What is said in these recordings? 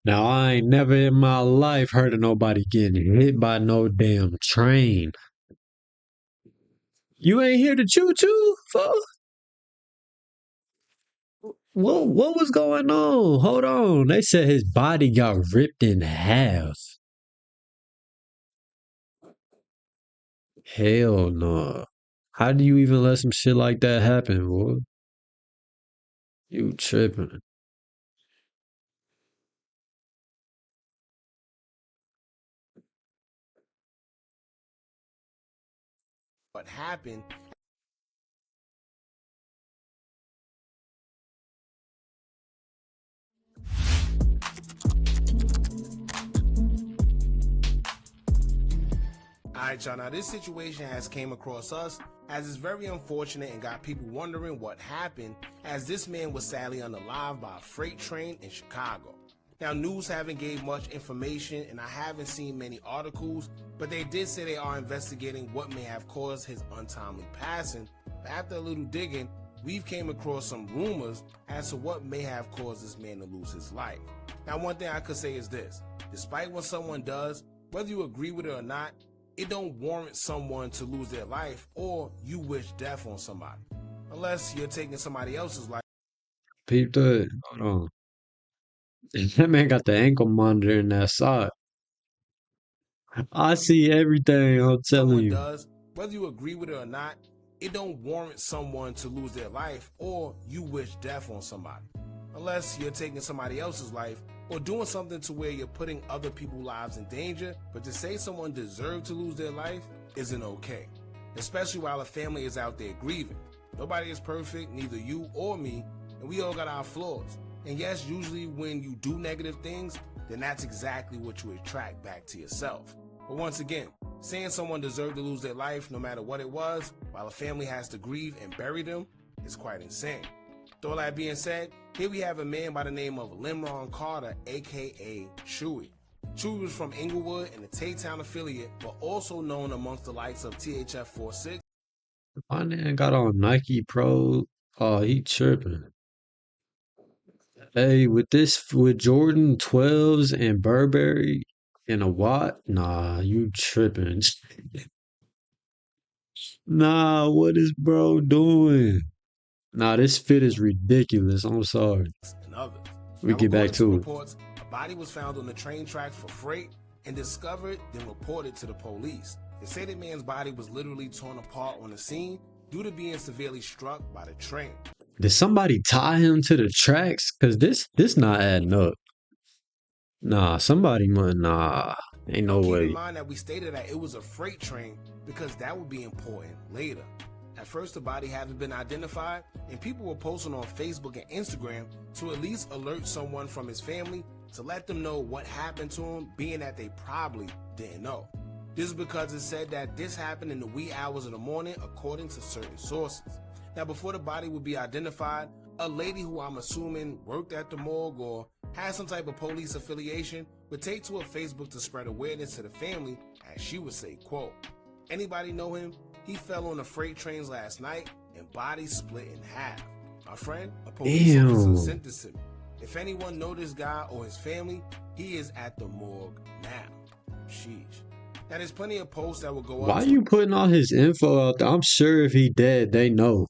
Now, I ain't never in my life heard of nobody getting hit by no damn train. You ain't hear the choo choo, folks? What was going on? Hold on. They said his body got ripped in half. Hell no. How do you even let some shit like that happen, boy? You tripping. What happened? Alright, y'all, now this situation has came across us as it's very unfortunate and got people wondering what happened, as this man was sadly unalive by a freight train in Chicago. Now, news haven't gave much information and I haven't seen many articles, but they did say they are investigating what may have caused his untimely passing. But after a little digging, we've came across some rumors as to what may have caused this man to lose his life. Now, one thing I could say is this: despite what someone does, whether you agree with it or not, it don't warrant someone to lose their life or you wish death on somebody. Unless you're taking somebody else's life. Peep that. Hold on. That man got the ankle monitor in that side. I see everything, I'm telling Someone you. does, whether you agree with it or not, it don't warrant someone to lose their life or you wish death on somebody. Unless you're taking somebody else's life or doing something to where you're putting other people's lives in danger, but to say someone deserved to lose their life isn't okay. Especially while a family is out there grieving. Nobody is perfect, neither you or me, and we all got our flaws. And yes, usually when you do negative things, then that's exactly what you attract back to yourself. But once again, saying someone deserved to lose their life no matter what it was, while a family has to grieve and bury them, is quite insane. With all that being said, here we have a man by the name of Limron Carter, aka Chewy. Chewy was from Inglewood and the Taytown affiliate, but also known amongst the likes of THF 46. My man got on Nike Pro. Oh, he tripping. Hey, with Jordan 12s and Burberry and a Watt, nah, you tripping. Nah, what is bro doing? Nah, this fit is ridiculous. I'm sorry. And others. We Now, get back according to to it. reports, a body was found on the train tracks for freight and discovered, then reported to the police. They say the man's body was literally torn apart on the scene due to being severely struck by the train. Did somebody tie him to the tracks? Cause this not adding up. Nah, somebody must. Nah, ain't Now, no keep in way. mind that we stated that it was a freight train because that would be important later. At first, the body hadn't been identified, and people were posting on Facebook and Instagram to at least alert someone from his family to let them know what happened to him, being that they probably didn't know. This is because it said that this happened in the wee hours of the morning, according to certain sources. Now, before the body would be identified, a lady who I'm assuming worked at the morgue or had some type of police affiliation would take to her Facebook to spread awareness to the family, as she would say, quote, "Anybody know him? He fell on the freight trains last night and body split in half. My friend, a police officer, Damn. sent this to me. If anyone know this guy or his family, he is at the morgue now." Sheesh. Now, there's plenty of posts that will go up Why to you putting all his info out there? I'm sure if he dead, they know.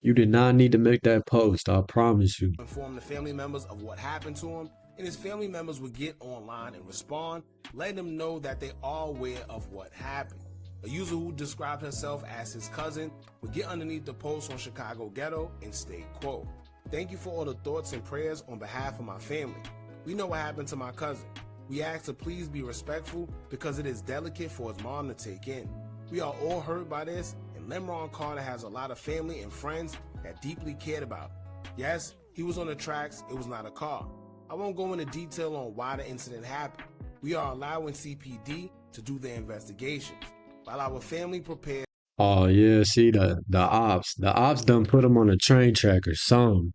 You did not need to make that post. I promise you. inform the family members of what happened to him, and his family members would get online and respond, letting them know that they are aware of what happened. A user who described herself as his cousin would get underneath the post on Chicago Ghetto and state, quote, "Thank you for all the thoughts and prayers on behalf of my family. We know what happened to my cousin. We ask to please be respectful because it is delicate for his mom to take in. We are all hurt by this, and Limron Carter has a lot of family and friends that deeply cared about him. Yes, he was on the tracks, it was not a car. I won't go into detail on why the incident happened. We are allowing CPD to do their investigations, while our family prepares Oh yeah, see the ops done put him on a train track or something.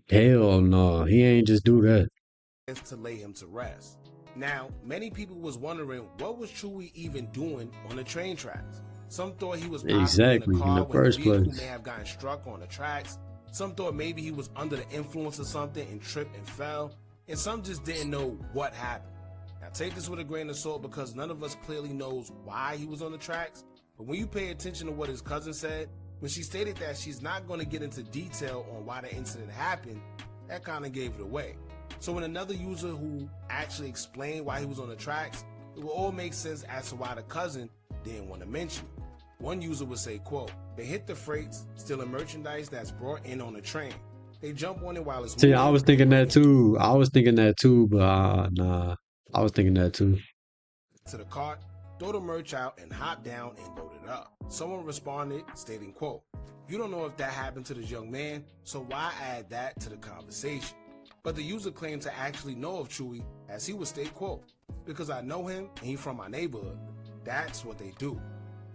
Hell no, he ain't just do that. to lay him to rest." Now, many people was wondering what was Chewy even doing on the train tracks. Some thought he was possibly in a Exactly, in car the when the first vehicle may place. have gotten struck on the tracks. Some thought maybe he was under the influence of something and tripped and fell. and some just didn't know what happened. Now take this with a grain of salt because none of us clearly knows why he was on the tracks, but when you pay attention to what his cousin said, when she stated that she's not going to get into detail on why the incident happened, that kind of gave it away. So when another user who actually explained why he was on the tracks, it will all make sense as to why the cousin didn't want to mention it. One user would say, quote, "They hit the freights, stealing merchandise that's brought in on the train. They jump on it while it's See, moving." I was thinking that too. I was thinking that too, but nah. I was thinking that too. To the cart, throw the merch out and hop down and load it up. Someone responded stating, quote, "You don't know if that happened to this young man, so why add that to the conversation?" But the user claimed to actually know of Chewy, as he would state, quote, "Because I know him and he's from my neighborhood. That's what they do."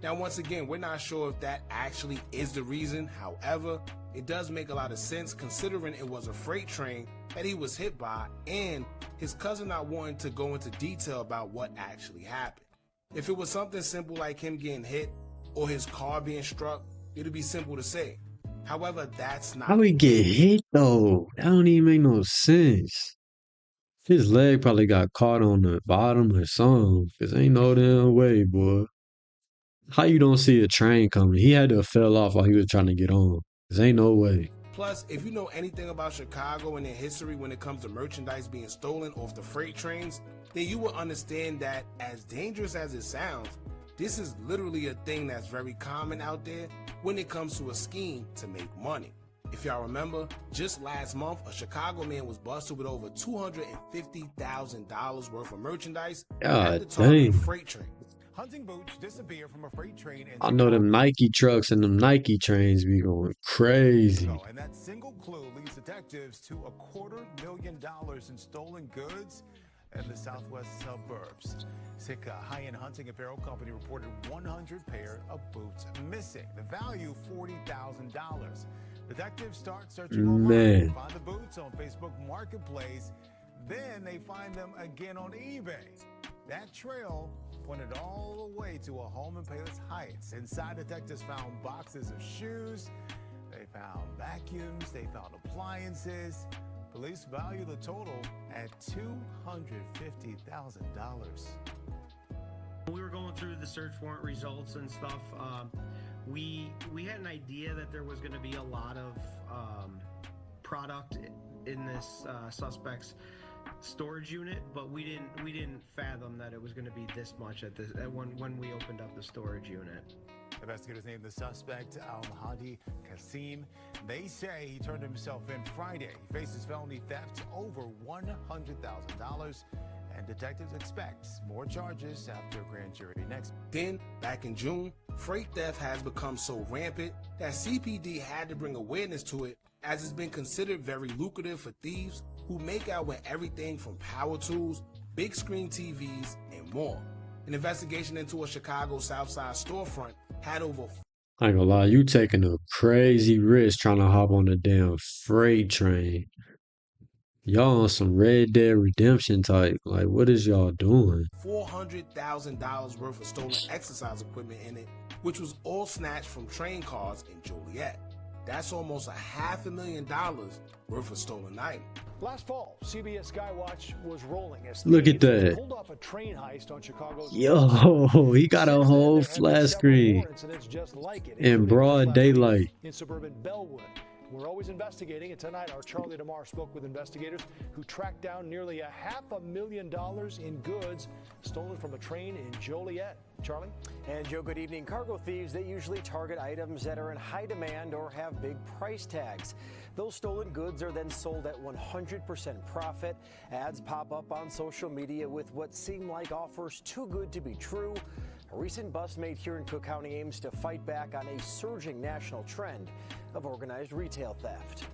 Now, once again, we're not sure if that actually is the reason. However, it does make a lot of sense considering it was a freight train that he was hit by and his cousin not wanting to go into detail about what actually happened. If it was something simple like him getting hit or his car being struck, it'd be simple to say. However, that's not How he the get case. hit though? That don't even make no sense. His leg probably got caught on the bottom or something. Cause ain't no damn way, boy. How you don't see a train coming? He had to have fell off while he was trying to get on. Cause ain't no way. Plus, if you know anything about Chicago and their history when it comes to merchandise being stolen off the freight trains, then you will understand that as dangerous as it sounds, this is literally a thing that's very common out there when it comes to a scheme to make money. If y'all remember, just last month, a Chicago man was busted with over $250,000 worth of merchandise at the God Target dang. freight train. Hunting boots disappear from a freight train in I know them Nike trucks and them Nike trains be going crazy. Chicago, and that single clue leads detectives to $250,000 in stolen goods in the southwest suburbs. Sitka high-end hunting apparel company reported 100 pair of boots missing. The value $40,000. Detectives start searching online. Man. They find the boots on Facebook Marketplace. Then they find them again on eBay. That trail pointed all the way to a home in Palos Heights. Inside, detectives found boxes of shoes. They found vacuums. They found appliances. Police value the total at $250,000. We were going through the search warrant results and stuff. We had an idea that there was going to be a lot of product in this suspect's storage unit, but we didn't fathom that it was going to be this much when we opened up the storage unit. Investigators named the suspect Al-Mahdi Qasim. They say he turned himself in Friday. He faces felony theft over $100,000, and detectives expect more charges after a grand jury next. Then, back in June, freight theft has become so rampant that CPD had to bring awareness to it, as it's been considered very lucrative for thieves who make out with everything from power tools, big screen TVs, and more. An investigation into a Chicago Southside storefront had over... I ain't gonna lie, you taking a crazy risk trying to hop on the damn freight train. Y'all on some Red Dead Redemption type. Like, what is y'all doing? $400,000 worth of stolen exercise equipment in it, which was all snatched from train cars in Joliet. That's almost $500,000 worth of stolen items. Last fall, CBS Skywatch was rolling as Look at thieves that. pulled off a train heist on Chicago's. Yo, he got a Since then, whole there have been flat several screen more incidents just like it, in including broad just last week daylight. in suburban Bellwood. We're always investigating, and tonight our Charlie DeMar spoke with investigators who tracked down nearly $500,000 in goods stolen from a train in Joliet. Charlie? And Joe, good evening. Cargo thieves, they usually target items that are in high demand or have big price tags. Those stolen goods are then sold at 100% profit. Ads pop up on social media with what seem like offers too good to be true. A recent bust made here in Cook County aims to fight back on a surging national trend of organized retail theft.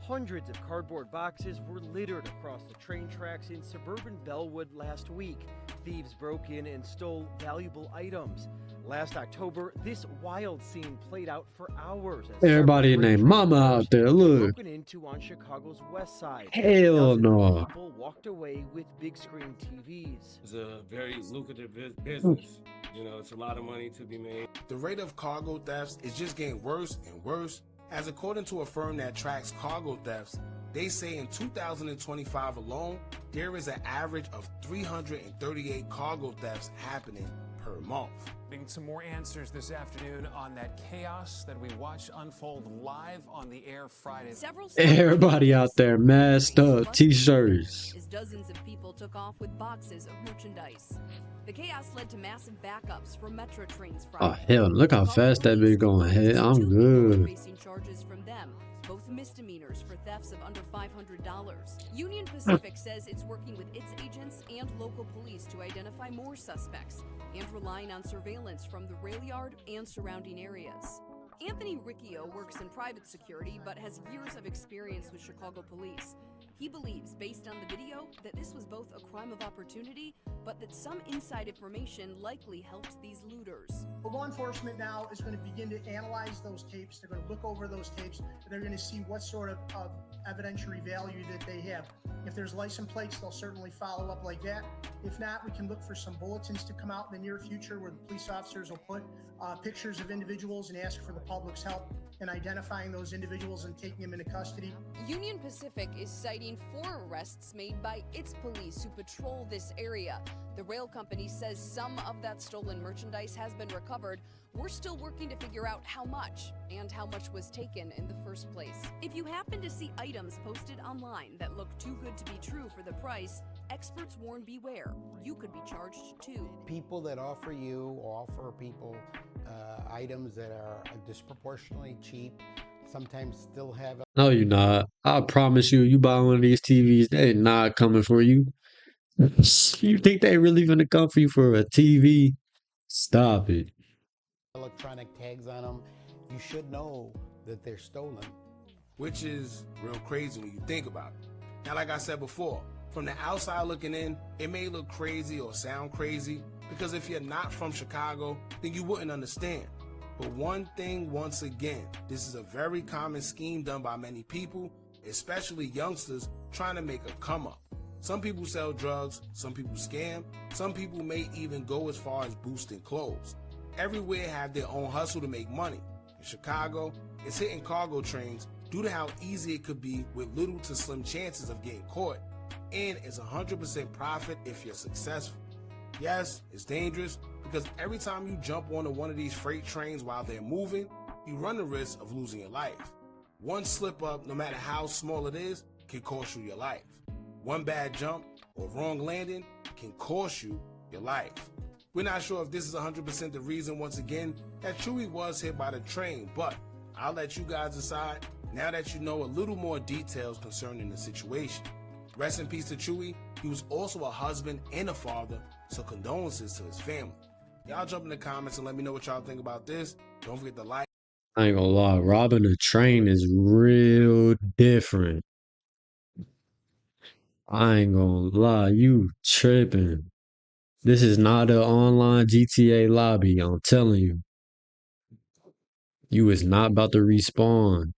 Hundreds of cardboard boxes were littered across the train tracks in suburban Bellwood last week. Thieves broke in and stole valuable items. Last October, this wild scene played out for hours. As Everybody several named train Mama cars out there, were look. broken into on Chicago's west side. Hell Dozens of no. people walked away with big screen TVs. It's a very lucrative business. You know, it's a lot of money to be made. The rate of cargo thefts is just getting worse and worse, as according to a firm that tracks cargo thefts, They say in 2025 alone, there is an average of 338 cargo thefts happening per month. Some more answers this afternoon on that chaos that we watched unfold live on the air Friday. Everybody out there masked up, t-shirts. As dozens of people took off with boxes of merchandise. The chaos led to massive backups from metro trains Friday. Oh hell, look how fast that bitch going. Hey, I'm good. Facing charges from them, both misdemeanors for thefts of under $500. Union Pacific says it's working with its agents and local police to identify more suspects and relying on surveillance from the rail yard and surrounding areas. Anthony Riccio works in private security but has years of experience with Chicago police. He believes, based on the video, that this was both a crime of opportunity, but that some inside information likely helped these looters. Well, law enforcement now is going to begin to analyze those tapes. They're going to look over those tapes, and they're going to see what sort of evidentiary value that they have. If there's license plates, they'll certainly follow up like that. If not, we can look for some bulletins to come out in the near future where the police officers will put pictures of individuals and ask for the public's help in identifying those individuals and taking them into custody. Union Pacific is citing 4 arrests made by its police who patrol this area. The rail company says some of that stolen merchandise has been recovered. We're still working to figure out how much and how much was taken in the first place. If you happen to see items posted online that look too good to be true for the price, experts warn beware. You could be charged too. People that offer people items that are disproportionately cheap sometimes still have. No, you're not. I promise you, you buy one of these TVs, they're not coming for you. You think they really gonna come for you for a TV? Stop it. Electronic tags on them. You should know that they're stolen. Which is real crazy when you think about it. Now, like I said before, from the outside looking in, it may look crazy or sound crazy because if you're not from Chicago, then you wouldn't understand. But one thing, once again, this is a very common scheme done by many people, especially youngsters trying to make a come up. Some people sell drugs, some people scam, some people may even go as far as boosting clothes. Everywhere have their own hustle to make money. In Chicago, it's hitting cargo trains due to how easy it could be with little to slim chances of getting caught. And it's 100% profit if you're successful. Yes, it's dangerous because every time you jump onto one of these freight trains while they're moving, you run the risk of losing your life. One slip up, no matter how small it is, can cost you your life. One bad jump or wrong landing can cost you your life. We're not sure if this is 100% the reason, once again, that Chewy was hit by the train, but I'll let you guys decide now that you know a little more details concerning the situation. Rest in peace to Chewy. He was also a husband and a father, so condolences to his family. Y'all jump in the comments and let me know what y'all think about this. Don't forget to like. I ain't gonna lie, robbing a train is real different. I ain't gonna lie, you tripping. This is not an online GTA lobby, I'm telling you. You is not about to respawn.